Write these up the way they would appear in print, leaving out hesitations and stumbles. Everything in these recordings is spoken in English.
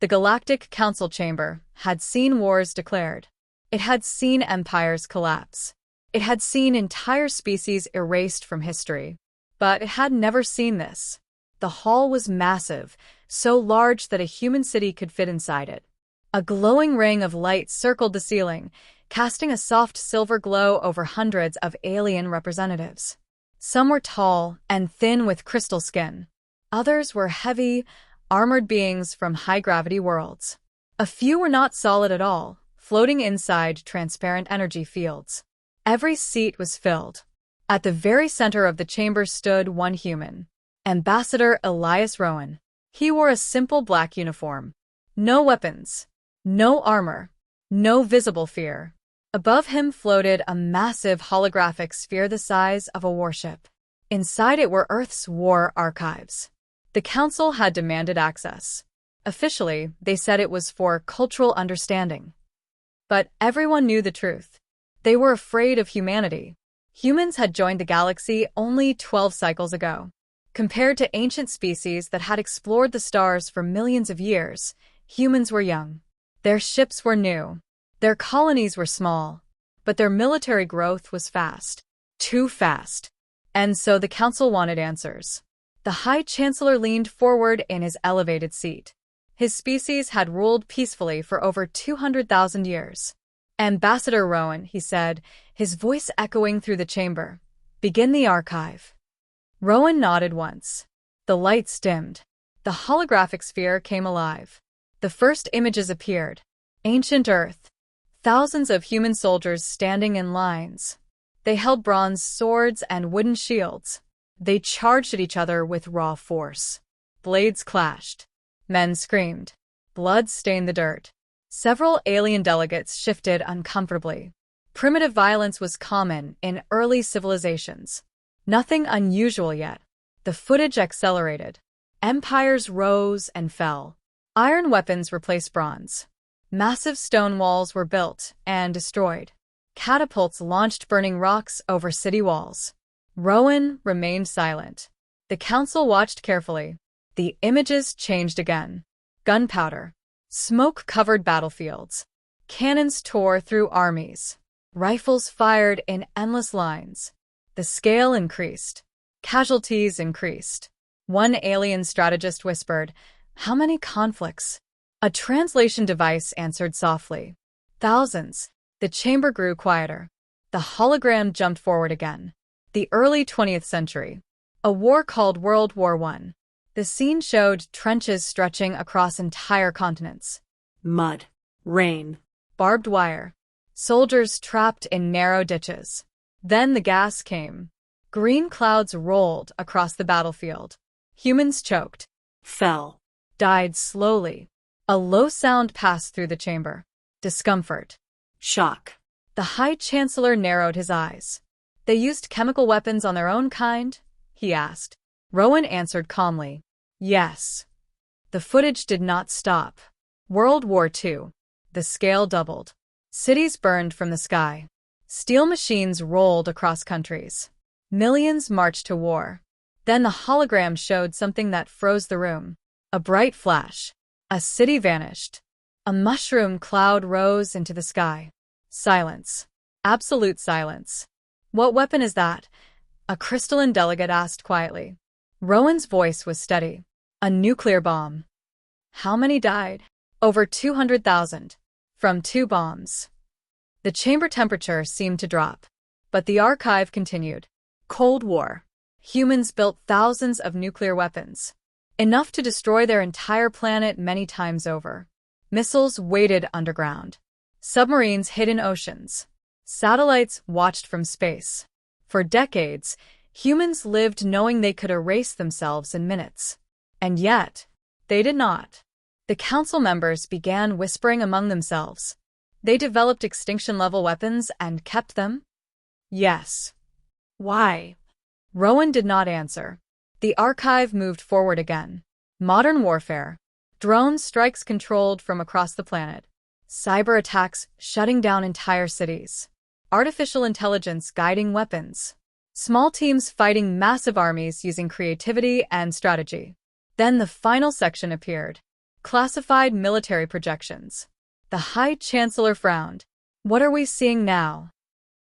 The Galactic Council Chamber had seen wars declared. It had seen empires collapse. It had seen entire species erased from history. But it had never seen this. The hall was massive, so large that a human city could fit inside it. A glowing ring of light circled the ceiling, casting a soft silver glow over hundreds of alien representatives. Some were tall and thin with crystal skin. Others were heavy, armored beings from high-gravity worlds. A few were not solid at all, floating inside transparent energy fields. Every seat was filled. At the very center of the chamber stood one human, Ambassador Elias Rowan. He wore a simple black uniform. No weapons, no armor, no visible fear. Above him floated a massive holographic sphere the size of a warship. Inside it were Earth's war archives. The Council had demanded access. Officially, they said it was for cultural understanding. But everyone knew the truth. They were afraid of humanity. Humans had joined the galaxy only 12 cycles ago. Compared to ancient species that had explored the stars for millions of years, humans were young. Their ships were new. Their colonies were small. But their military growth was fast. Too fast. And so the Council wanted answers. The High Chancellor leaned forward in his elevated seat. His species had ruled peacefully for over 200,000 years. Ambassador Rowan, he said, his voice echoing through the chamber. Begin the archive. Rowan nodded once. The lights dimmed. The holographic sphere came alive. The first images appeared. Ancient Earth. Thousands of human soldiers standing in lines. They held bronze swords and wooden shields. They charged at each other with raw force. Blades clashed. Men screamed. Blood stained the dirt. Several alien delegates shifted uncomfortably. Primitive violence was common in early civilizations. Nothing unusual yet. The footage accelerated. Empires rose and fell. Iron weapons replaced bronze. Massive stone walls were built and destroyed. Catapults launched burning rocks over city walls. Rowan remained silent. The Council watched carefully. The images changed again. Gunpowder. Smoke-covered battlefields. Cannons tore through armies. Rifles fired in endless lines. The scale increased. Casualties increased. One alien strategist whispered, "How many conflicts?" A translation device answered softly, "Thousands." The chamber grew quieter. The hologram jumped forward again. The early 20th century. A war called World War I. The scene showed trenches stretching across entire continents. Mud. Rain. Barbed wire. Soldiers trapped in narrow ditches. Then the gas came. Green clouds rolled across the battlefield. Humans choked. Fell. Died slowly. A low sound passed through the chamber. Discomfort. Shock. The High Chancellor narrowed his eyes. "They used chemical weapons on their own kind?" he asked. Rowan answered calmly, "Yes." The footage did not stop. World War II. The scale doubled. Cities burned from the sky. Steel machines rolled across countries. Millions marched to war. Then the hologram showed something that froze the room. A bright flash. A city vanished. A mushroom cloud rose into the sky. Silence. Absolute silence. "What weapon is that?" a crystalline delegate asked quietly. Rowan's voice was steady. "A nuclear bomb." "How many died?" "Over 200,000. From 2 bombs." The chamber temperature seemed to drop. But the archive continued. Cold War. Humans built thousands of nuclear weapons. Enough to destroy their entire planet many times over. Missiles waited underground. Submarines hid in oceans. Satellites watched from space. For decades, humans lived knowing they could erase themselves in minutes. And yet, they did not. The council members began whispering among themselves. They developed extinction-level weapons and kept them? Yes. Why? Rowan did not answer. The archive moved forward again. Modern warfare. Drone strikes controlled from across the planet. Cyber attacks shutting down entire cities. Artificial intelligence guiding weapons. Small teams fighting massive armies using creativity and strategy. Then the final section appeared. classified military projections. The High Chancellor frowned. What are we seeing now?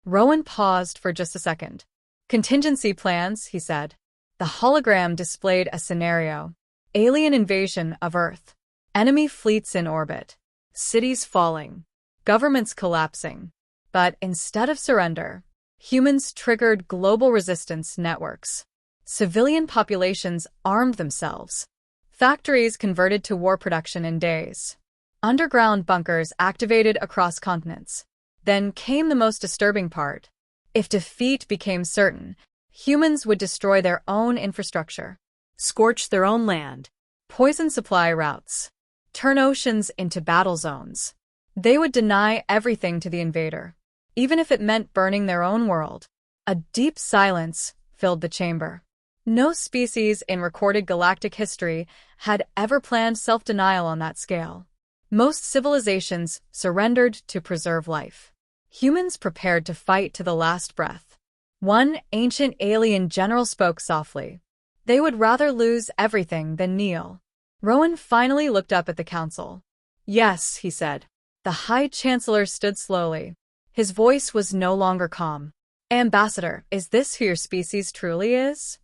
Rowan paused for just a second. Contingency plans, he said. The hologram displayed a scenario. Alien invasion of Earth. Enemy fleets in orbit. Cities falling. Governments collapsing. But instead of surrender, humans triggered global resistance networks. Civilian populations armed themselves. Factories converted to war production in days. Underground bunkers activated across continents. Then came the most disturbing part. If defeat became certain, humans would destroy their own infrastructure, Scorch their own land. poison supply routes, turn oceans into battle zones. They would deny everything to the invader, even if it meant burning their own world. A deep silence filled the chamber. No species in recorded galactic history had ever planned self-denial on that scale. Most civilizations surrendered to preserve life. Humans prepared to fight to the last breath. One ancient alien general spoke softly. They would rather lose everything than kneel. Rowan finally looked up at the council. Yes, he said. The High Chancellor stood slowly. His voice was no longer calm. Ambassador, is this who your species truly is?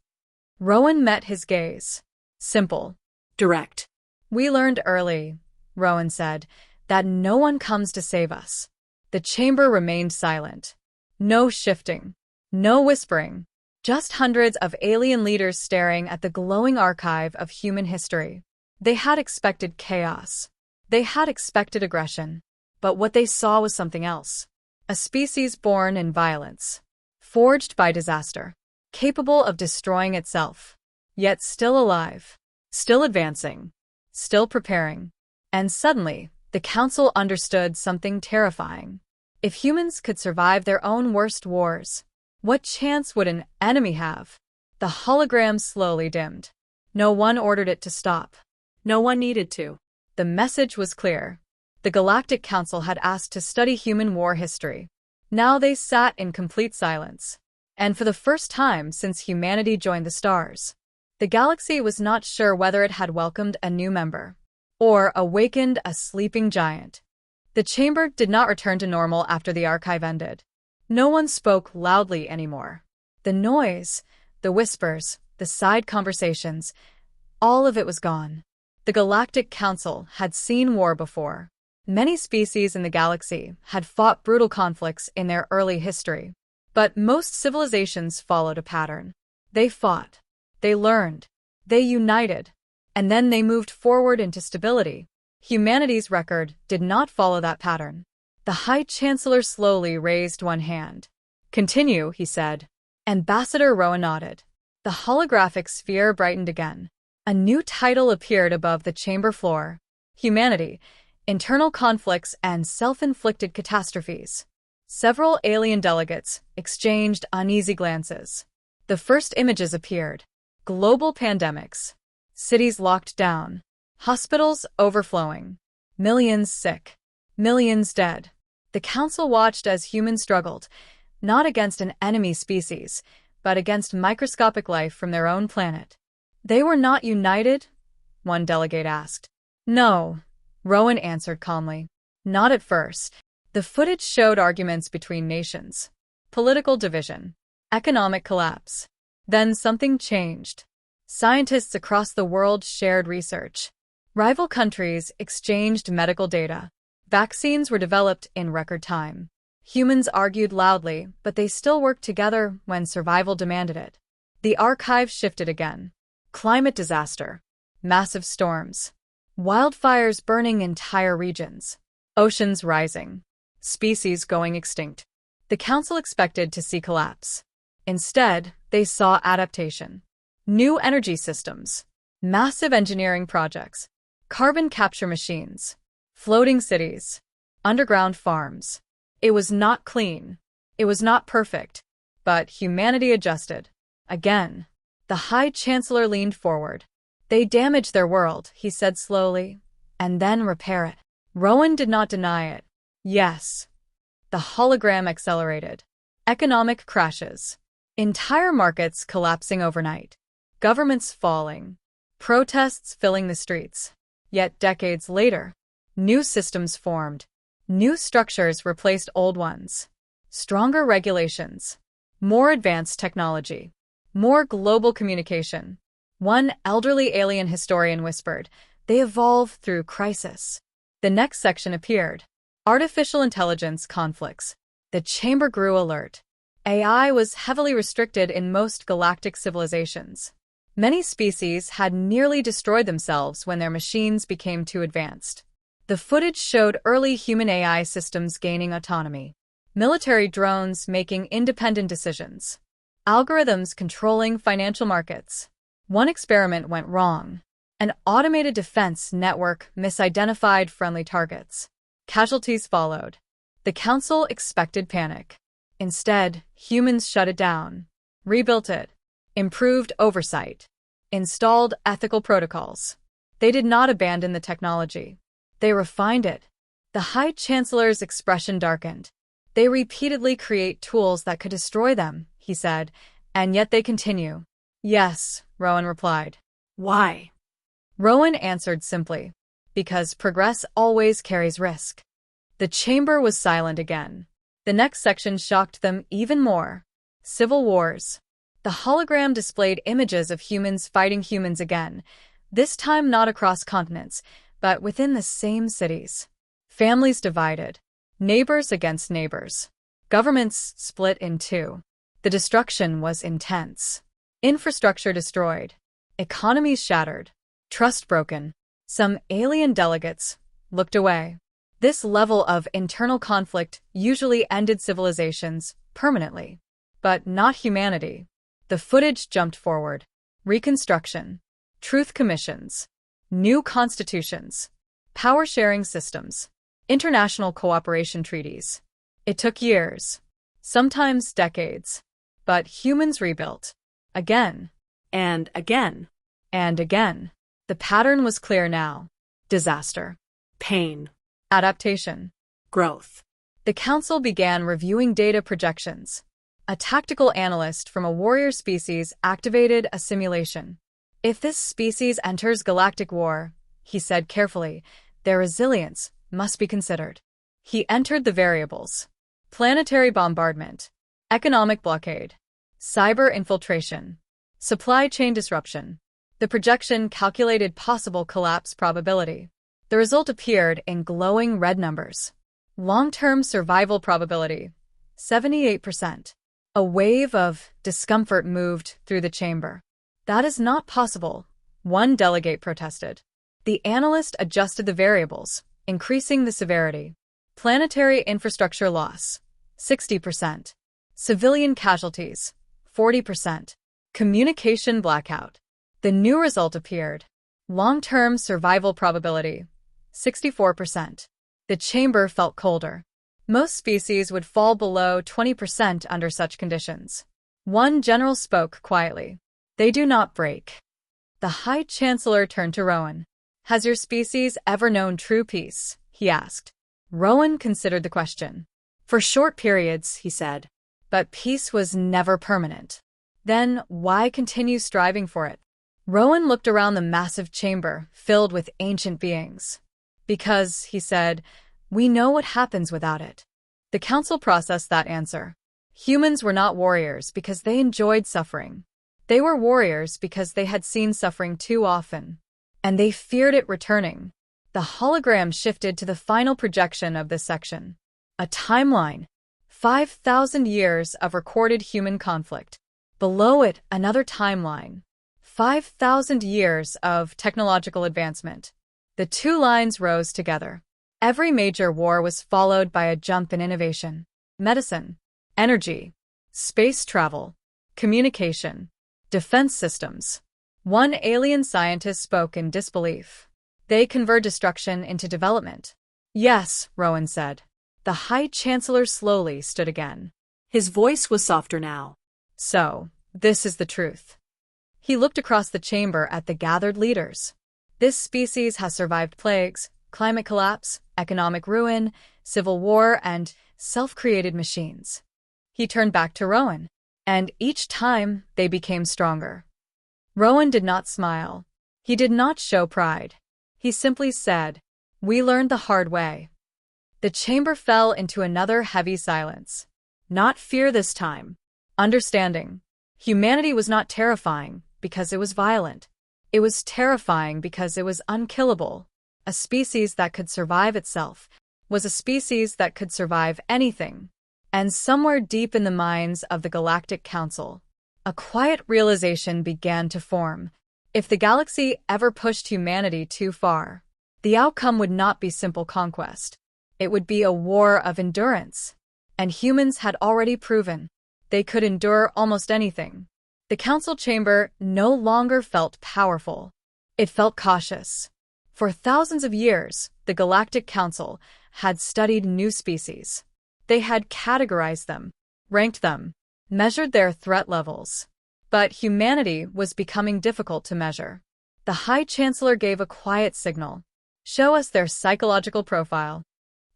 Rowan met his gaze. Simple. Direct. We learned early, Rowan said, that no one comes to save us. The chamber remained silent. No shifting. No whispering. Just hundreds of alien leaders staring at the glowing archive of human history. They had expected chaos. They had expected aggression. But what they saw was something else. A species born in violence. Forged by disaster. Capable of destroying itself. Yet still alive. Still advancing. Still preparing. And suddenly, the council understood something terrifying. If humans could survive their own worst wars, what chance would an enemy have? The hologram slowly dimmed. No one ordered it to stop. No one needed to. The message was clear. The Galactic Council had asked to study human war history. Now they sat in complete silence. And for the first time since humanity joined the stars, the galaxy was not sure whether it had welcomed a new member or awakened a sleeping giant. The chamber did not return to normal after the archive ended. No one spoke loudly anymore. The noise, the whispers, the side conversations, all of it was gone. The Galactic Council had seen war before. Many species in the galaxy had fought brutal conflicts in their early history. But most civilizations followed a pattern. They fought. They learned. They united. And then they moved forward into stability. Humanity's record did not follow that pattern. The High Chancellor slowly raised one hand. Continue, he said. Ambassador Rowan nodded. The holographic sphere brightened again. A new title appeared above the chamber floor. Humanity, Internal Conflicts and Self-Inflicted Catastrophes. Several alien delegates exchanged uneasy glances. The first images appeared. Global pandemics. Cities locked down. Hospitals overflowing. Millions sick. Millions dead. The council watched as humans struggled, not against an enemy species, but against microscopic life from their own planet. They were not united? One delegate asked. No, Rowan answered calmly. Not at first. The footage showed arguments between nations, political division, economic collapse. Then something changed. Scientists across the world shared research. Rival countries exchanged medical data. Vaccines were developed in record time. Humans argued loudly, but they still worked together when survival demanded it. The archive shifted again. Climate disaster. Massive storms. Wildfires burning entire regions. Oceans rising. Species going extinct. The council expected to see collapse. Instead, they saw adaptation. New energy systems. Massive engineering projects. Carbon capture machines. Floating cities. Underground farms. It was not clean. It was not perfect. But humanity adjusted. Again. The High Chancellor leaned forward. They damaged their world, he said slowly, and then repair it. Rowan did not deny it. Yes. The hologram accelerated. Economic crashes. Entire markets collapsing overnight. Governments falling. Protests filling the streets. Yet decades later, new systems formed. New structures replaced old ones. Stronger regulations. More advanced technology. More global communication. One elderly alien historian whispered, "They evolve through crisis." The next section appeared. Artificial intelligence conflicts. The chamber grew alert. AI was heavily restricted in most galactic civilizations. Many species had nearly destroyed themselves when their machines became too advanced. The footage showed early human AI systems gaining autonomy. Military drones making independent decisions. Algorithms controlling financial markets. One experiment went wrong. An automated defense network misidentified friendly targets. Casualties followed. The council expected panic. Instead, humans shut it down, rebuilt it, improved oversight, installed ethical protocols. They did not abandon the technology. They refined it. The High Chancellor's expression darkened. They repeatedly create tools that could destroy them, he said, and yet they continue. Yes, Rowan replied. Why? Rowan answered simply. Because progress always carries risk. The chamber was silent again. The next section shocked them even more. Civil wars. The hologram displayed images of humans fighting humans again, this time not across continents, but within the same cities. Families divided. Neighbors against neighbors. Governments split in two. The destruction was intense. Infrastructure destroyed. Economies shattered. Trust broken. Some alien delegates looked away. This level of internal conflict usually ended civilizations permanently. But not humanity. The footage jumped forward. Reconstruction. Truth commissions. New constitutions. Power-sharing systems. International cooperation treaties. It took years. Sometimes decades. But humans rebuilt. Again. And again. And again. The pattern was clear now. Disaster. Pain. Adaptation. Growth. The council began reviewing data projections. A tactical analyst from a warrior species activated a simulation. If this species enters galactic war, he said carefully, their resilience must be considered. He entered the variables. Planetary bombardment. Economic blockade. Cyber infiltration. Supply chain disruption. The projection calculated possible collapse probability. The result appeared in glowing red numbers. Long-term survival probability, 78%. A wave of discomfort moved through the chamber. That is not possible, one delegate protested. The analyst adjusted the variables, increasing the severity. Planetary infrastructure loss, 60%. Civilian casualties, 40%. Communication blackout. The new result appeared. Long-term survival probability, 64%. The chamber felt colder. Most species would fall below 20% under such conditions. One general spoke quietly. They do not break. The High Chancellor turned to Rowan. Has your species ever known true peace? He asked. Rowan considered the question. For short periods, he said. But peace was never permanent. Then why continue striving for it? Rowan looked around the massive chamber filled with ancient beings. Because, he said, we know what happens without it. The council processed that answer. Humans were not warriors because they enjoyed suffering. They were warriors because they had seen suffering too often. And they feared it returning. The hologram shifted to the final projection of this section. A timeline. 5,000 years of recorded human conflict. Below it, another timeline. 5,000 years of technological advancement. The two lines rose together. Every major war was followed by a jump in innovation. Medicine, energy, space travel, communication, defense systems. One alien scientist spoke in disbelief. They convert destruction into development. Yes, Rowan said. The High Chancellor slowly stood again. His voice was softer now. So, this is the truth. He looked across the chamber at the gathered leaders. This species has survived plagues, climate collapse, economic ruin, civil war, and self-created machines. He turned back to Rowan, and each time they became stronger. Rowan did not smile. He did not show pride. He simply said, "We learned the hard way." The chamber fell into another heavy silence. Not fear this time. Understanding. Humanity was not terrifying because it was violent. It was terrifying because it was unkillable. A species that could survive itself was a species that could survive anything. And somewhere deep in the minds of the Galactic Council, a quiet realization began to form. If the galaxy ever pushed humanity too far, the outcome would not be simple conquest. It would be a war of endurance. And humans had already proven they could endure almost anything. The council chamber no longer felt powerful. It felt cautious. For thousands of years, the Galactic Council had studied new species. They had categorized them, ranked them, measured their threat levels. But humanity was becoming difficult to measure. The High Chancellor gave a quiet signal. "Show us their psychological profile."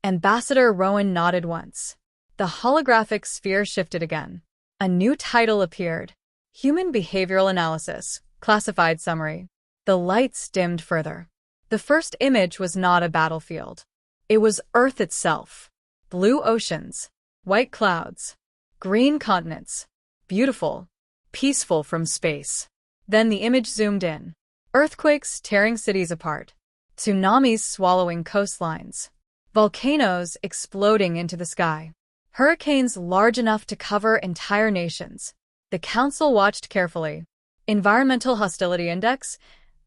Ambassador Rowan nodded once. The holographic sphere shifted again. A new title appeared. Human Behavioral Analysis, Classified Summary. The lights dimmed further. The first image was not a battlefield. It was Earth itself. Blue oceans, white clouds, green continents. Beautiful, peaceful from space. Then the image zoomed in. Earthquakes tearing cities apart. Tsunamis swallowing coastlines. Volcanoes exploding into the sky. Hurricanes large enough to cover entire nations. The council watched carefully. "Environmental Hostility Index?"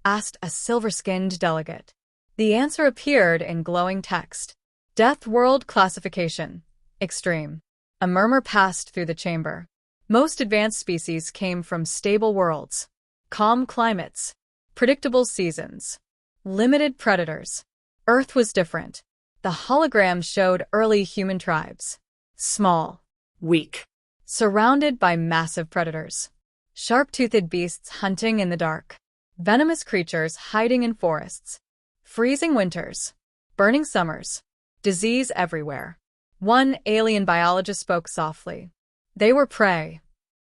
asked a silver-skinned delegate. The answer appeared in glowing text. "Death World Classification. Extreme." A murmur passed through the chamber. Most advanced species came from stable worlds. Calm climates. Predictable seasons. Limited predators. Earth was different. The hologram showed early human tribes. Small. Weak. Surrounded by massive predators. Sharp-toothed beasts hunting in the dark. Venomous creatures hiding in forests. Freezing winters. Burning summers. Disease everywhere. One alien biologist spoke softly. "They were prey."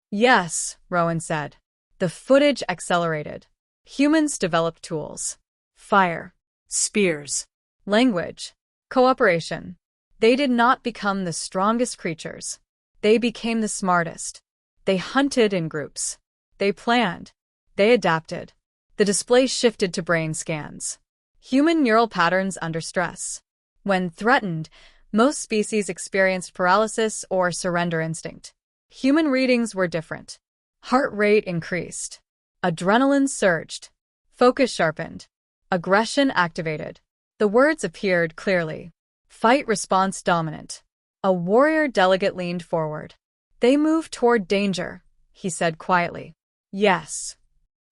"Yes," Rowan said. The footage accelerated. Humans developed tools. Fire. Spears. Language. Cooperation. They did not become the strongest creatures. They became the smartest. They hunted in groups. They planned. They adapted. The display shifted to brain scans. Human neural patterns under stress. When threatened, most species experienced paralysis or surrender instinct. Human readings were different. Heart rate increased. Adrenaline surged. Focus sharpened. Aggression activated. The words appeared clearly. Fight response dominant. A warrior delegate leaned forward. "They move toward danger," he said quietly. "Yes."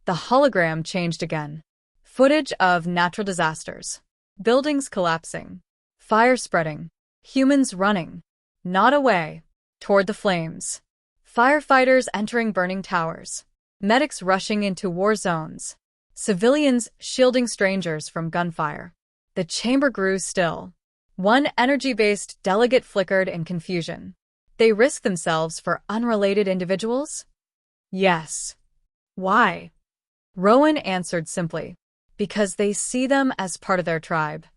The hologram changed again. Footage of natural disasters. Buildings collapsing. Fire spreading. Humans running. Not away. Toward the flames. Firefighters entering burning towers. Medics rushing into war zones. Civilians shielding strangers from gunfire. The chamber grew still. One energy-based delegate flickered in confusion. "They risk themselves for unrelated individuals?" "Yes." "Why?" Rowan answered simply. "Because they see them as part of their tribe."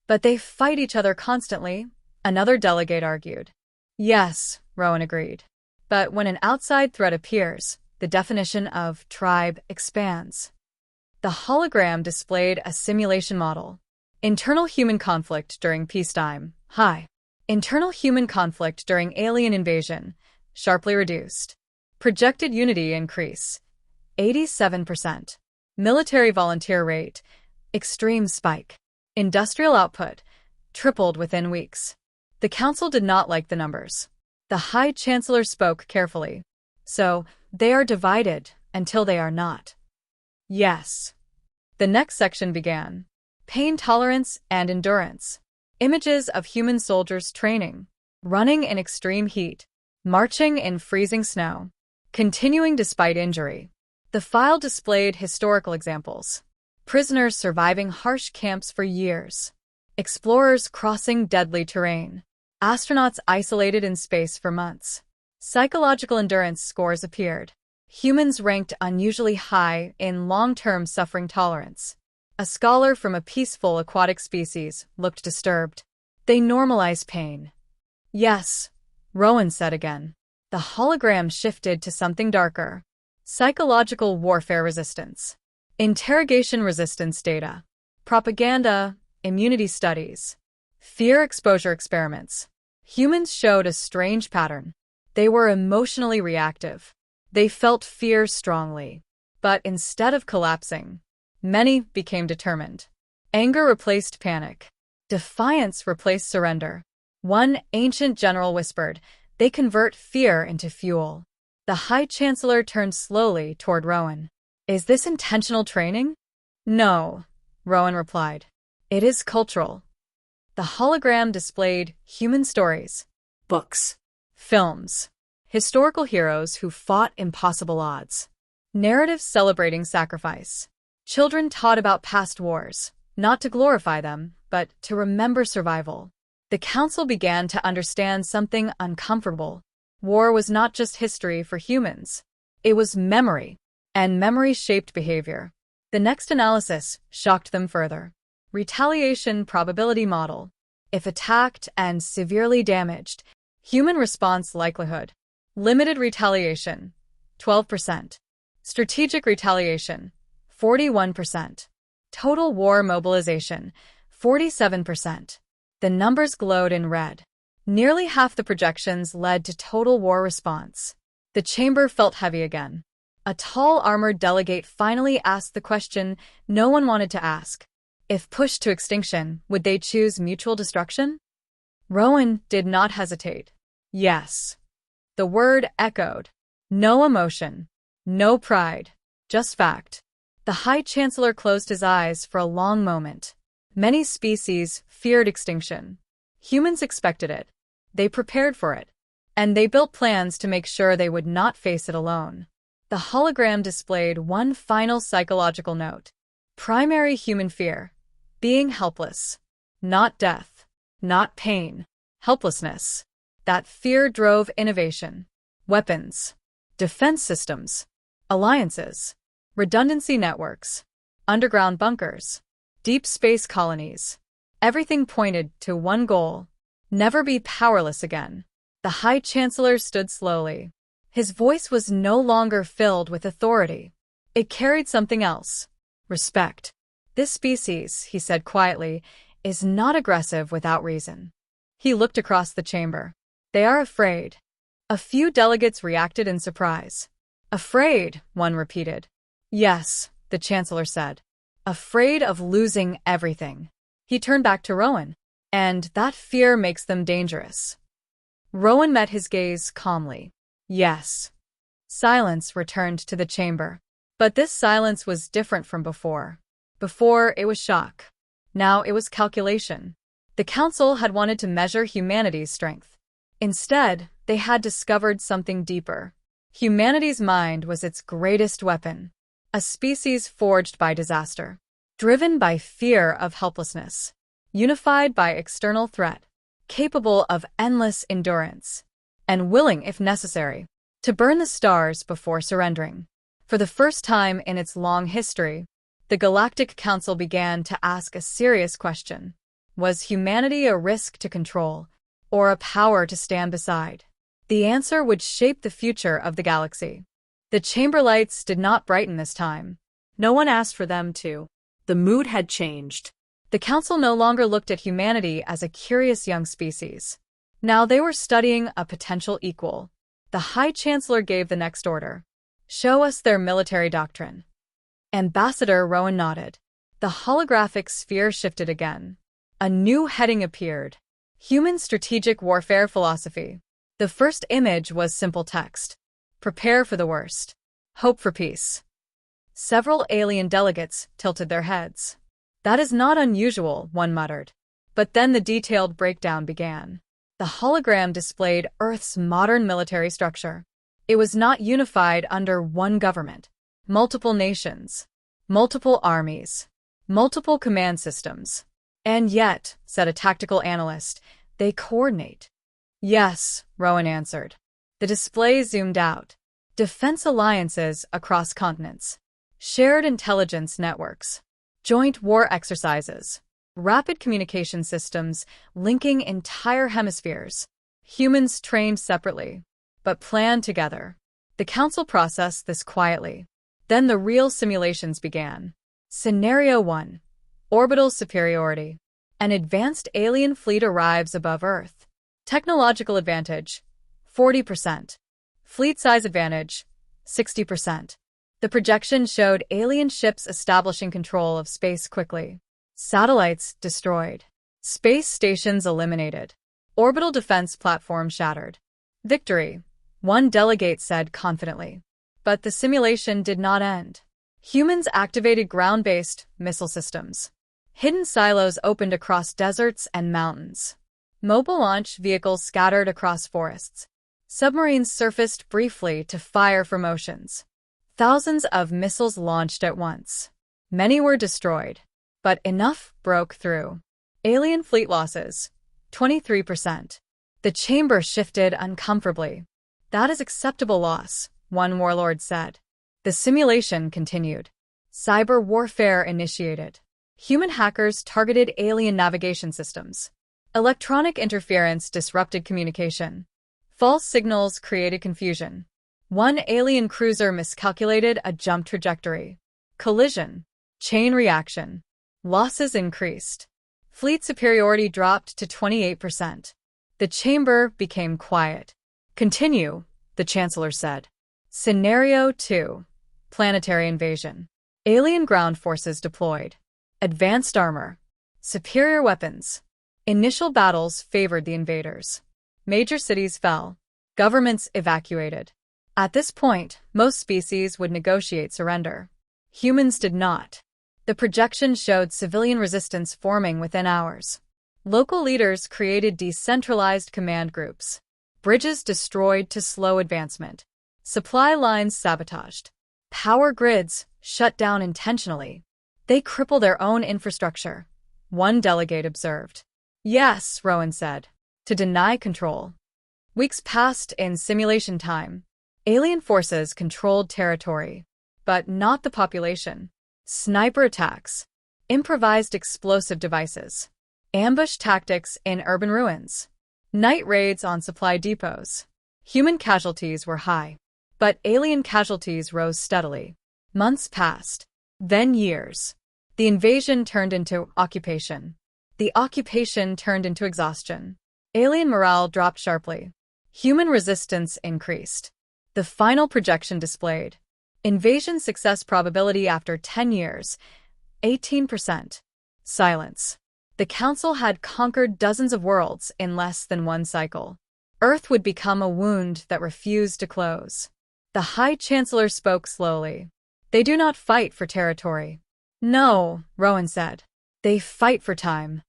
"But they fight each other constantly," another delegate argued. "Yes," Rowan agreed. "But when an outside threat appears, the definition of tribe expands." The hologram displayed a simulation model. Internal human conflict during peacetime, high. Internal human conflict during alien invasion, sharply reduced. Projected unity increase, 87%. Military volunteer rate, extreme spike. Industrial output, tripled within weeks. The council did not like the numbers. The High Chancellor spoke carefully. "So, they are divided until they are not." "Yes." The next section began. Pain tolerance and endurance. Images of human soldiers training, running in extreme heat, marching in freezing snow, continuing despite injury. The file displayed historical examples. Prisoners surviving harsh camps for years. Explorers crossing deadly terrain. Astronauts isolated in space for months. Psychological endurance scores appeared. Humans ranked unusually high in long-term suffering tolerance. a scholar from a peaceful aquatic species, looked disturbed. They normalize pain. Yes, Rowan said again. The hologram shifted to something darker. Psychological warfare resistance. Interrogation resistance data. Propaganda, immunity studies. Fear exposure experiments. Humans showed a strange pattern. They were emotionally reactive. They felt fear strongly. But instead of collapsing, many became determined. Anger replaced panic. Defiance replaced surrender. One ancient general whispered, "They convert fear into fuel." The High Chancellor turned slowly toward Rowan. "Is this intentional training?" "No," Rowan replied. "It is cultural." The hologram displayed human stories, Books. films, historical heroes who fought impossible odds, narratives celebrating sacrifice. Children taught about past wars, not to glorify them, but to remember survival. The council began to understand something uncomfortable. War was not just history for humans. It was memory, and memory shaped behavior. The next analysis shocked them further. Retaliation probability model. If attacked and severely damaged, human response likelihood. Limited retaliation, 12%. Strategic retaliation, 41%. Total war mobilization, 47%. The numbers glowed in red. Nearly half the projections led to total war response. The chamber felt heavy again. A tall armored delegate finally asked the question no one wanted to ask. If pushed to extinction, would they choose mutual destruction? Rowan did not hesitate. Yes. The word echoed. No emotion. No pride. Just fact. The High Chancellor closed his eyes for a long moment. Many species feared extinction. Humans expected it. They prepared for it. And they built plans to make sure they would not face it alone. The hologram displayed one final psychological note. Primary human fear. Being helpless. Not death. Not pain. Helplessness. That fear drove innovation. Weapons. Defense systems. Alliances. Redundancy networks. Underground bunkers. Deep space colonies. Everything pointed to one goal. Never be powerless again. The High Chancellor stood slowly. His voice was no longer filled with authority. It carried something else. Respect. This species, he said quietly, is not aggressive without reason. He looked across the chamber. They are afraid. A few delegates reacted in surprise. Afraid, one repeated. Yes, the Chancellor said. Afraid of losing everything. He turned back to Rowan. And that fear makes them dangerous. Rowan met his gaze calmly. Yes. Silence returned to the chamber. But this silence was different from before. Before, it was shock. Now it was calculation. The Council had wanted to measure humanity's strength. Instead, they had discovered something deeper. Humanity's mind was its greatest weapon. A species forged by disaster. Driven by fear of helplessness. Unified by external threat. Capable of endless endurance. And willing, if necessary, to burn the stars before surrendering. For the first time in its long history, the Galactic Council began to ask a serious question. Was humanity a risk to control, or a power to stand beside? The answer would shape the future of the galaxy. The chamber lights did not brighten this time. No one asked for them to. The mood had changed. The Council no longer looked at humanity as a curious young species. Now they were studying a potential equal. The High Chancellor gave the next order. Show us their military doctrine. Ambassador Rowan nodded. The holographic sphere shifted again. A new heading appeared. Human Strategic Warfare Philosophy. The first image was simple text. Prepare for the worst. Hope for peace. Several alien delegates tilted their heads. That is not unusual, one muttered. But then the detailed breakdown began. The hologram displayed Earth's modern military structure. It was not unified under one government. Multiple nations. Multiple armies. Multiple command systems. And yet, said a tactical analyst, they coordinate. Yes, Rowan answered. The display zoomed out. Defense alliances across continents. Shared intelligence networks. Joint war exercises. Rapid communication systems linking entire hemispheres. Humans trained separately, but planned together. The council processed this quietly. Then the real simulations began. Scenario 1. Orbital superiority. An advanced alien fleet arrives above Earth. Technological advantage, 40%. Fleet size advantage, 60%. The projection showed alien ships establishing control of space quickly. Satellites destroyed. Space stations eliminated. Orbital defense platform shattered. Victory, one delegate said confidently. But the simulation did not end. Humans activated ground-based missile systems. Hidden silos opened across deserts and mountains. Mobile launch vehicles scattered across forests. Submarines surfaced briefly to fire from oceans. Thousands of missiles launched at once. Many were destroyed, but enough broke through. Alien fleet losses, 23%. The chamber shifted uncomfortably. That is acceptable loss, one warlord said. The simulation continued. Cyber warfare initiated. Human hackers targeted alien navigation systems. Electronic interference disrupted communication. False signals created confusion. One alien cruiser miscalculated a jump trajectory. Collision. Chain reaction. Losses increased. Fleet superiority dropped to 28%. The chamber became quiet. Continue, the Chancellor said. Scenario 2. Planetary invasion. Alien ground forces deployed. Advanced armor. Superior weapons. Initial battles favored the invaders. Major cities fell. Governments evacuated. At this point, most species would negotiate surrender. Humans did not. The projection showed civilian resistance forming within hours. Local leaders created decentralized command groups. Bridges destroyed to slow advancement. Supply lines sabotaged. Power grids shut down intentionally. They cripple their own infrastructure. One delegate observed. Yes, Rowan said. To deny control. Weeks passed in simulation time. Alien forces controlled territory, but not the population. Sniper attacks. Improvised explosive devices. Ambush tactics in urban ruins. Night raids on supply depots. Human casualties were high, but alien casualties rose steadily. Months passed, then years. The invasion turned into occupation. The occupation turned into exhaustion. Alien morale dropped sharply. Human resistance increased. The final projection displayed invasion success probability after 10 years, 18%. Silence. The Council had conquered dozens of worlds in less than one cycle. Earth would become a wound that refused to close. The High Chancellor spoke slowly. They do not fight for territory. No, Rowan said. They fight for time.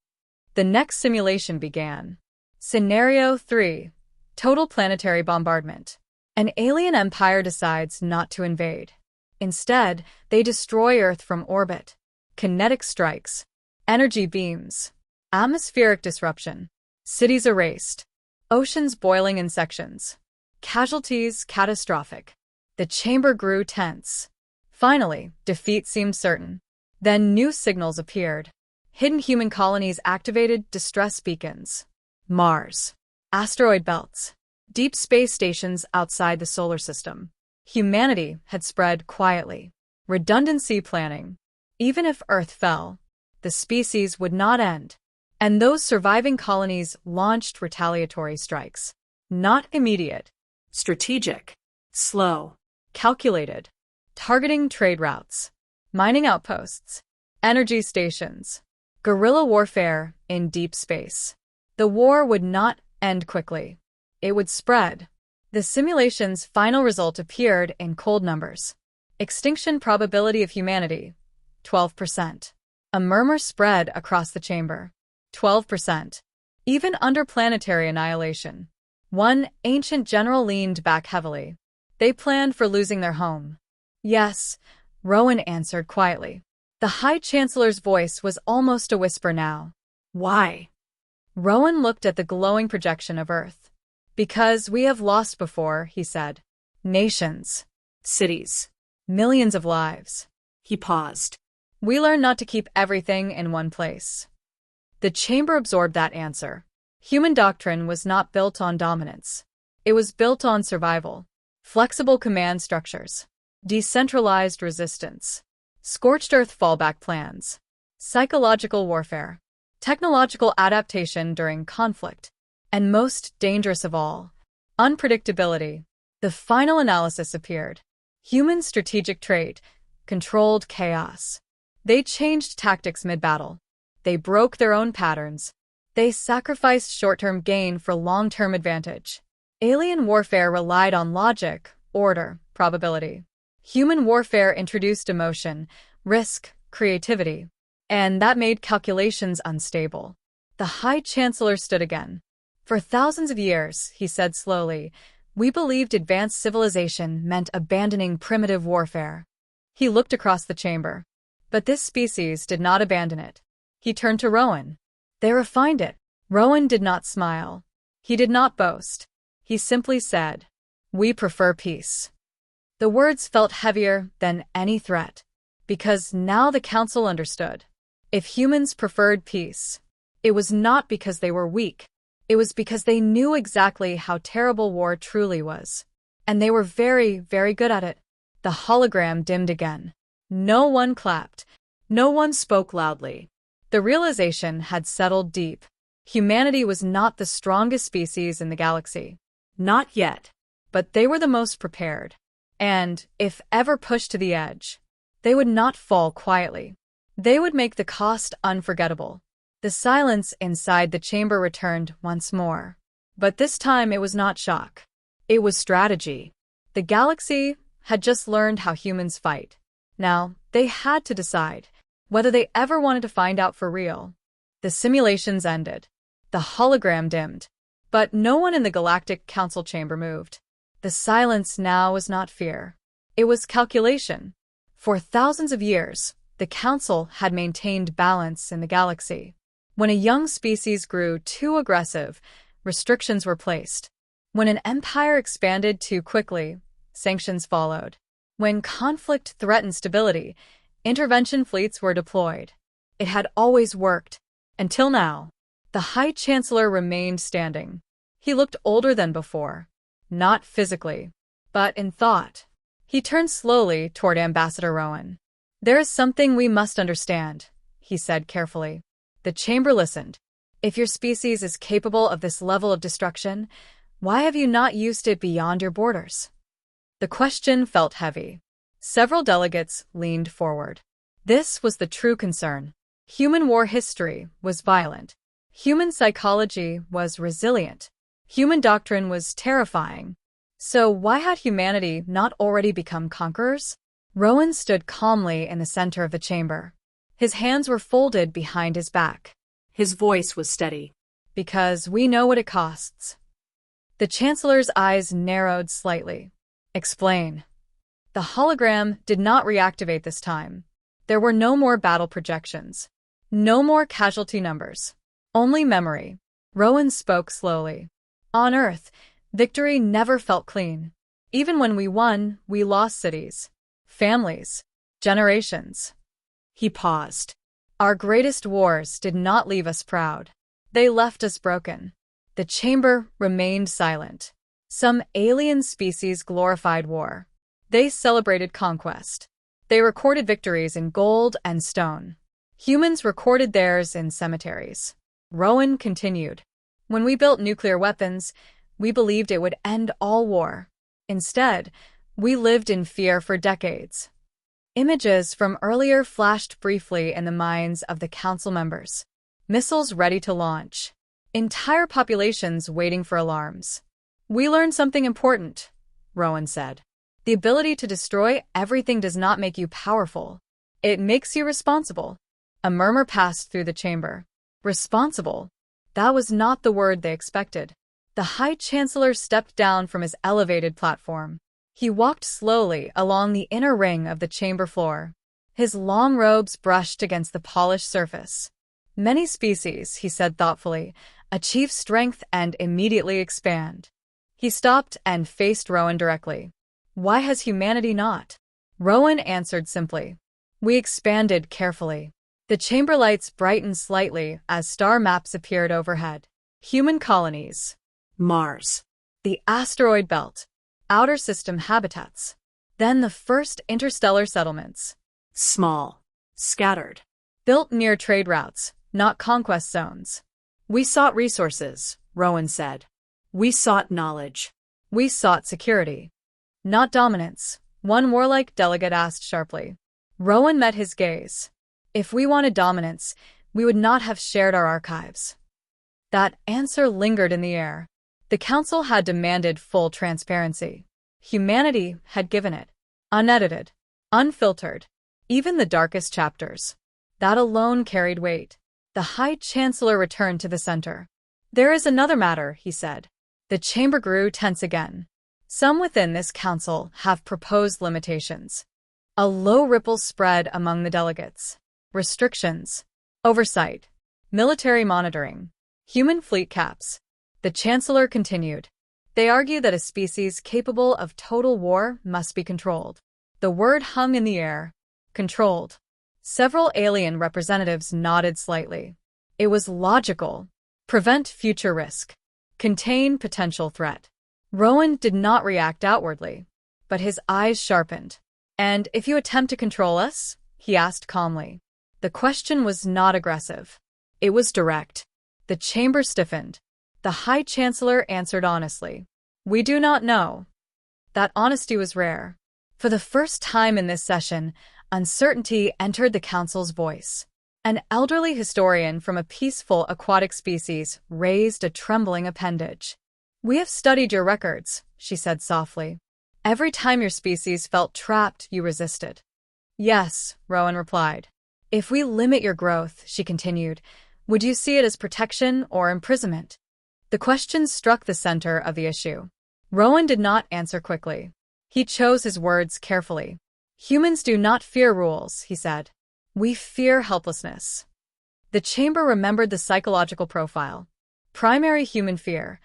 The next simulation began. Scenario 3. Total planetary bombardment. An alien empire decides not to invade. Instead, they destroy Earth from orbit. Kinetic strikes. Energy beams. Atmospheric disruption. Cities erased. Oceans boiling in sections. Casualties catastrophic. The chamber grew tense. Finally, defeat seemed certain. Then new signals appeared. Hidden human colonies activated distress beacons. Mars. Asteroid belts. Deep space stations outside the solar system. Humanity had spread quietly. Redundancy planning. Even if Earth fell, the species would not end. And those surviving colonies launched retaliatory strikes. Not immediate. Strategic. Slow. Calculated. Targeting trade routes. Mining outposts. Energy stations. Guerrilla warfare in deep space. The war would not end quickly. It would spread. The simulation's final result appeared in cold numbers. Extinction probability of humanity, 12%. A murmur spread across the chamber. 12%. Even under planetary annihilation. One ancient general leaned back heavily. They planned for losing their home. Yes, Rowan answered quietly. The High Chancellor's voice was almost a whisper now. Why? Rowan looked at the glowing projection of Earth. Because we have lost before, he said. Nations. Cities. Millions of lives. He paused. We learn not to keep everything in one place. The chamber absorbed that answer. Human doctrine was not built on dominance. It was built on survival. Flexible command structures. Decentralized resistance. Scorched earth fallback plans. Psychological warfare. Technological adaptation during conflict. And most dangerous of all, unpredictability. The final analysis appeared. Human strategic trait, controlled chaos. They changed tactics mid-battle. They broke their own patterns. They sacrificed short-term gain for long-term advantage. Alien warfare relied on logic, order, probability. Human warfare introduced emotion, risk, creativity. And that made calculations unstable. The High Chancellor stood again. For thousands of years, he said slowly, we believed advanced civilization meant abandoning primitive warfare. He looked across the chamber. But this species did not abandon it. He turned to Rowan. They refined it. Rowan did not smile. He did not boast. He simply said, we prefer peace. The words felt heavier than any threat, because now the council understood. If humans preferred peace, it was not because they were weak. It was because they knew exactly how terrible war truly was. And they were very, very good at it. The hologram dimmed again. No one clapped. No one spoke loudly. The realization had settled deep. Humanity was not the strongest species in the galaxy. Not yet. But they were the most prepared. And, if ever pushed to the edge, they would not fall quietly. They would make the cost unforgettable. The silence inside the chamber returned once more. But this time it was not shock. It was strategy. The galaxy had just learned how humans fight. Now, they had to decide whether they ever wanted to find out for real. The simulations ended. The hologram dimmed. But no one in the Galactic Council chamber moved. The silence now was not fear. It was calculation. For thousands of years, the Council had maintained balance in the galaxy. When a young species grew too aggressive, restrictions were placed. When an empire expanded too quickly, sanctions followed. When conflict threatened stability, intervention fleets were deployed. It had always worked. Until now. The High Chancellor remained standing. He looked older than before. Not physically, but in thought. He turned slowly toward Ambassador Rowan. There is something we must understand, he said carefully. The chamber listened. If your species is capable of this level of destruction, why have you not used it beyond your borders? The question felt heavy. Several delegates leaned forward. This was the true concern. Human war history was violent. Human psychology was resilient. Human doctrine was terrifying. So why had humanity not already become conquerors? Rowan stood calmly in the center of the chamber. His hands were folded behind his back. His voice was steady. Because we know what it costs. The Chancellor's eyes narrowed slightly. Explain. The hologram did not reactivate this time. There were no more battle projections. No more casualty numbers. Only memory. Rowan spoke slowly. On Earth, victory never felt clean. Even when we won, we lost cities, families, generations. He paused. Our greatest wars did not leave us proud. They left us broken. The chamber remained silent. Some alien species glorified war. They celebrated conquest. They recorded victories in gold and stone. Humans recorded theirs in cemeteries. Rowan continued. When we built nuclear weapons, we believed it would end all war. Instead, we lived in fear for decades. Images from earlier flashed briefly in the minds of the council members. Missiles ready to launch. Entire populations waiting for alarms. We learned something important, Rowan said. The ability to destroy everything does not make you powerful. It makes you responsible. A murmur passed through the chamber. Responsible? That was not the word they expected. The High Chancellor stepped down from his elevated platform. He walked slowly along the inner ring of the chamber floor. His long robes brushed against the polished surface. Many species, he said thoughtfully, achieve strength and immediately expand. He stopped and faced Rowan directly. Why has humanity not? Rowan answered simply. We expanded carefully. The chamber lights brightened slightly as star maps appeared overhead. Human colonies. Mars. The asteroid belt. Outer system habitats. Then the first interstellar settlements. Small. Scattered. Built near trade routes, not conquest zones. We sought resources, Rowan said. We sought knowledge. We sought security. Not dominance, one warlike delegate asked sharply. Rowan met his gaze. If we wanted dominance, we would not have shared our archives. That answer lingered in the air. The council had demanded full transparency. Humanity had given it. Unedited. Unfiltered. Even the darkest chapters. That alone carried weight. The High Chancellor returned to the center. There is another matter, he said. The chamber grew tense again. Some within this council have proposed limitations. A low ripple spread among the delegates. Restrictions. Oversight. Military monitoring. Human fleet caps. The Chancellor continued. They argue that a species capable of total war must be controlled. The word hung in the air. Controlled. Several alien representatives nodded slightly. It was logical. Prevent future risk. Contain potential threat. Rowan did not react outwardly, but his eyes sharpened. And if you attempt to control us? He asked calmly. The question was not aggressive. It was direct. The chamber stiffened. The High Chancellor answered honestly. We do not know. That honesty was rare. For the first time in this session, uncertainty entered the council's voice. An elderly historian from a peaceful aquatic species raised a trembling appendage. We have studied your records, she said softly. Every time your species felt trapped, you resisted. Yes, Rowan replied. If we limit your growth, she continued, would you see it as protection or imprisonment? The question struck the center of the issue. Rowan did not answer quickly. He chose his words carefully. Humans do not fear rules, he said. We fear helplessness. The chamber remembered the psychological profile. Primary human fear,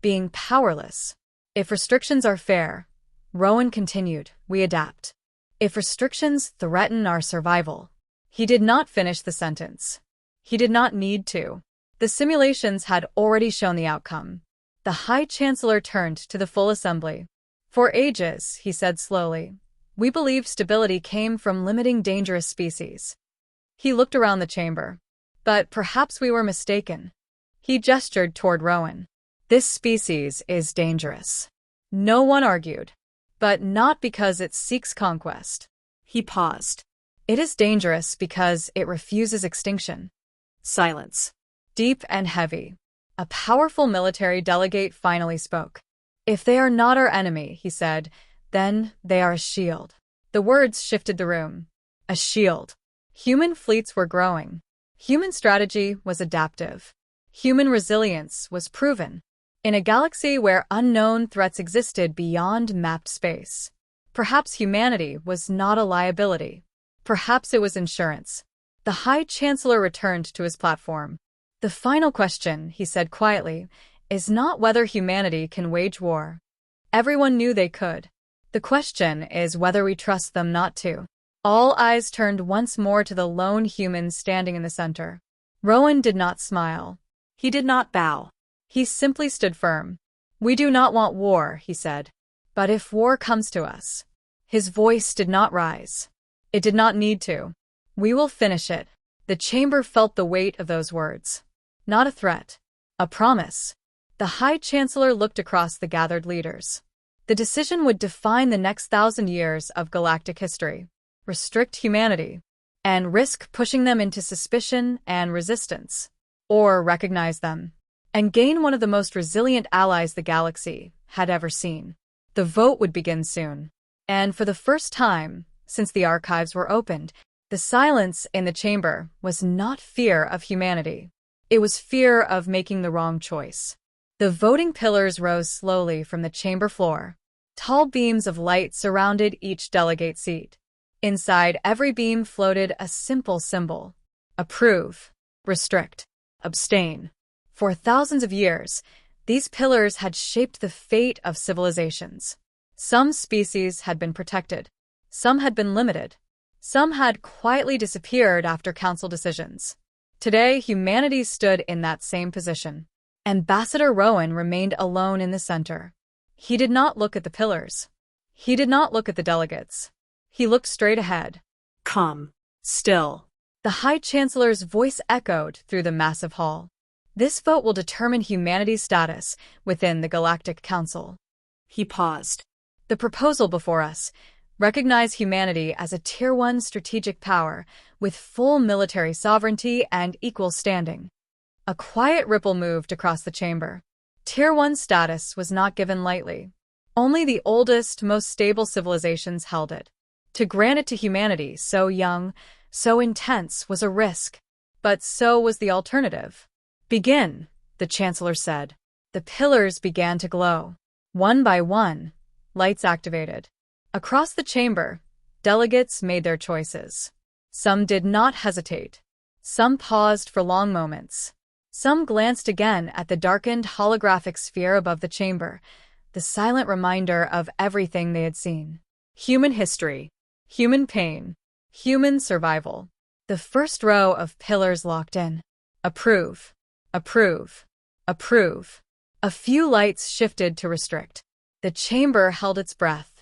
being powerless. If restrictions are fair, Rowan continued, we adapt. If restrictions threaten our survival. He did not finish the sentence. He did not need to. The simulations had already shown the outcome. The High Chancellor turned to the full assembly. For ages, he said slowly, we believed stability came from limiting dangerous species. He looked around the chamber. But perhaps we were mistaken. He gestured toward Rowan. This species is dangerous. No one argued. But not because it seeks conquest. He paused. It is dangerous because it refuses extinction. Silence. Deep and heavy. A powerful military delegate finally spoke. If they are not our enemy, he said, then they are a shield. The words shifted the room. A shield. Human fleets were growing. Human strategy was adaptive. Human resilience was proven. In a galaxy where unknown threats existed beyond mapped space. Perhaps humanity was not a liability. Perhaps it was insurance. The High Chancellor returned to his platform. The final question, he said quietly, is not whether humanity can wage war. Everyone knew they could. The question is whether we trust them not to. All eyes turned once more to the lone human standing in the center. Rowan did not smile. He did not bow. He simply stood firm. We do not want war, he said. But if war comes to us. His voice did not rise. It did not need to. We will finish it. The chamber felt the weight of those words. Not a threat. A promise. The High Chancellor looked across the gathered leaders. The decision would define the next 1,000 years of galactic history. Restrict humanity. And risk pushing them into suspicion and resistance. Or recognize them. And gain one of the most resilient allies the galaxy had ever seen. The vote would begin soon. And for the first time, since the archives were opened, the silence in the chamber was not fear of humanity. It was fear of making the wrong choice. The voting pillars rose slowly from the chamber floor. Tall beams of light surrounded each delegate seat. Inside every beam floated a simple symbol. Approve. Restrict. Abstain. For thousands of years, these pillars had shaped the fate of civilizations. Some species had been protected. Some had been limited. Some had quietly disappeared after council decisions. Today, humanity stood in that same position. Ambassador Rowan remained alone in the center. He did not look at the pillars. He did not look at the delegates. He looked straight ahead. Calm. Still. The High Chancellor's voice echoed through the massive hall. This vote will determine humanity's status within the Galactic Council. He paused. The proposal before us: recognize humanity as a Tier 1 strategic power with full military sovereignty and equal standing. A quiet ripple moved across the chamber. Tier 1 status was not given lightly. Only the oldest, most stable civilizations held it. To grant it to humanity so young, so intense, was a risk. But so was the alternative. Begin, the Chancellor said. The pillars began to glow. One by one, lights activated. Across the chamber, delegates made their choices. Some did not hesitate. Some paused for long moments. Some glanced again at the darkened holographic sphere above the chamber, the silent reminder of everything they had seen. Human history, human pain, human survival. The first row of pillars locked in. Approve, approve, approve. A few lights shifted to restrict. The chamber held its breath.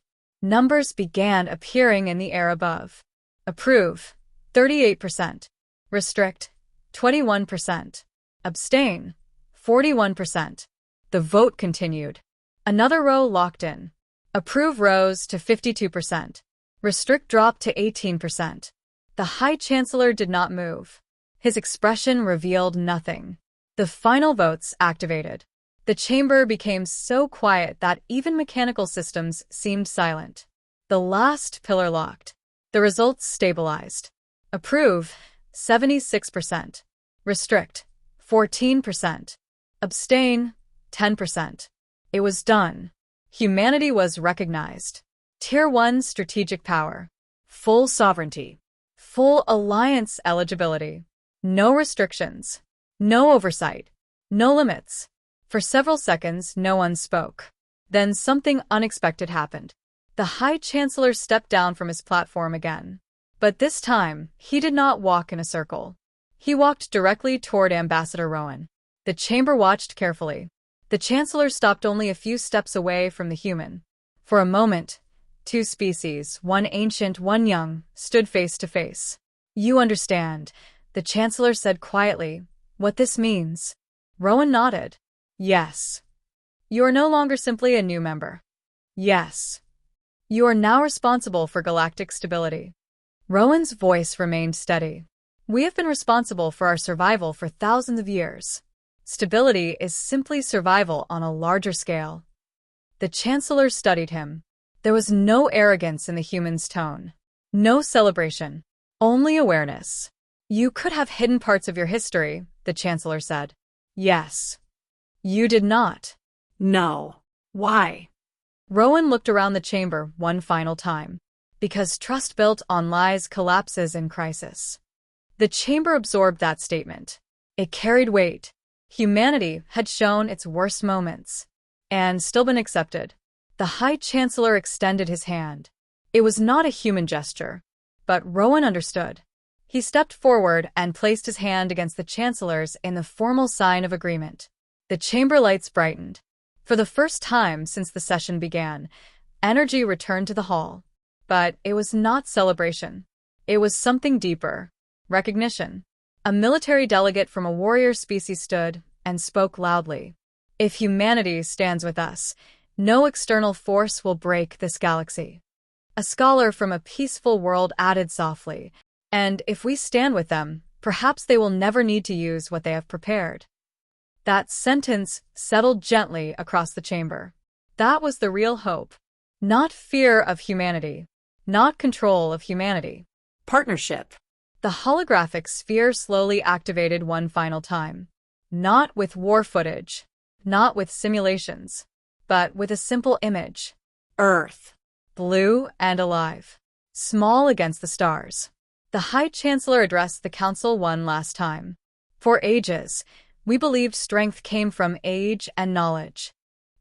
Numbers began appearing in the air above. Approve, 38%. Restrict, 21%. Abstain, 41%. The vote continued. Another row locked in. Approve rose to 52%. Restrict dropped to 18%. The High Chancellor did not move. His expression revealed nothing. The final votes activated. The chamber became so quiet that even mechanical systems seemed silent. The last pillar locked. The results stabilized. Approve, 76%. Restrict, 14%. Abstain, 10%. It was done. Humanity was recognized. Tier 1 strategic power. Full sovereignty. Full alliance eligibility. No restrictions. No oversight. No limits. For several seconds, no one spoke. Then something unexpected happened. The High Chancellor stepped down from his platform again. But this time, he did not walk in a circle. He walked directly toward Ambassador Rowan. The chamber watched carefully. The Chancellor stopped only a few steps away from the human. For a moment, two species, one ancient, one young, stood face to face. You understand, the Chancellor said quietly, what this means. Rowan nodded. Yes. You are no longer simply a new member. Yes. You are now responsible for galactic stability. Rowan's voice remained steady. We have been responsible for our survival for thousands of years. Stability is simply survival on a larger scale. The Chancellor studied him. There was no arrogance in the human's tone. No celebration. Only awareness. You could have hidden parts of your history, the Chancellor said. Yes. You did not. No. Why? Rowan looked around the chamber one final time. Because trust built on lies collapses in crisis. The chamber absorbed that statement. It carried weight. Humanity had shown its worst moments. And still been accepted. The High Chancellor extended his hand. It was not a human gesture. But Rowan understood. He stepped forward and placed his hand against the Chancellor's in the formal sign of agreement. The chamber lights brightened. For the first time since the session began, energy returned to the hall. But it was not celebration. It was something deeper. Recognition. A military delegate from a warrior species stood and spoke loudly. If humanity stands with us, no external force will break this galaxy. A scholar from a peaceful world added softly, and if we stand with them, perhaps they will never need to use what they have prepared. That sentence settled gently across the chamber. That was the real hope. Not fear of humanity. Not control of humanity. Partnership. The holographic sphere slowly activated one final time. Not with war footage. Not with simulations. But with a simple image. Earth. Blue and alive. Small against the stars. The High Chancellor addressed the Council one last time. For ages, we believed strength came from age and knowledge.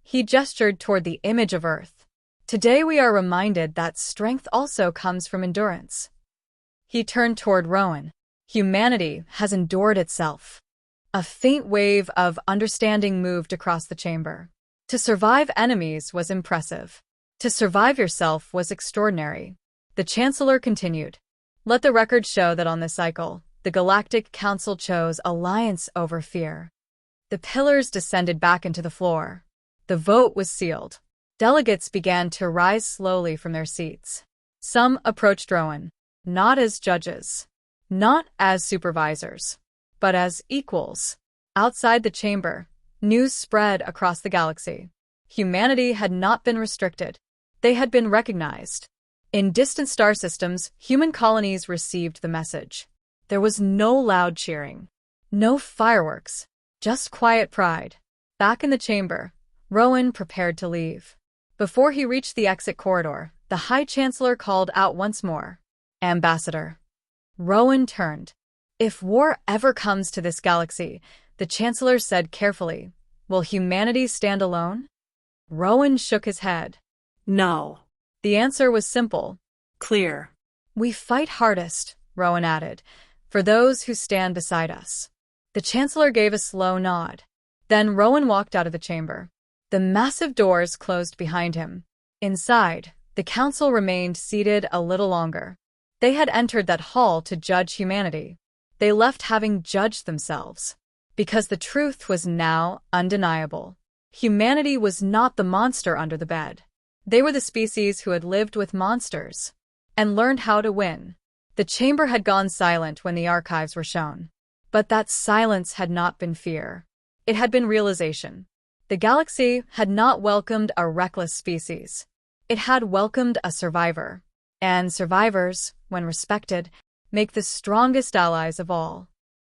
He gestured toward the image of Earth. Today we are reminded that strength also comes from endurance. He turned toward Rowan. Humanity has endured itself. A faint wave of understanding moved across the chamber. To survive enemies was impressive. To survive yourself was extraordinary. The Chancellor continued. Let the record show that on this cycle, the Galactic Council chose alliance over fear. The pillars descended back into the floor. The vote was sealed. Delegates began to rise slowly from their seats. Some approached Rowan, not as judges, not as supervisors, but as equals. Outside the chamber, news spread across the galaxy. Humanity had not been restricted. They had been recognized. In distant star systems, human colonies received the message. There was no loud cheering, no fireworks, just quiet pride. Back in the chamber, Rowan prepared to leave. Before he reached the exit corridor, the High Chancellor called out once more, Ambassador. Rowan turned. If war ever comes to this galaxy, the Chancellor said carefully, will humanity stand alone? Rowan shook his head. No. The answer was simple. Clear. We fight hardest, Rowan added, for those who stand beside us. The Chancellor gave a slow nod. Then Rowan walked out of the chamber. The massive doors closed behind him. Inside, the Council remained seated a little longer. They had entered that hall to judge humanity. They left having judged themselves. Because the truth was now undeniable. Humanity was not the monster under the bed. They were the species who had lived with monsters and learned how to win. The chamber had gone silent when the archives were shown. But that silence had not been fear. It had been realization. The galaxy had not welcomed a reckless species. It had welcomed a survivor. And survivors, when respected, make the strongest allies of all.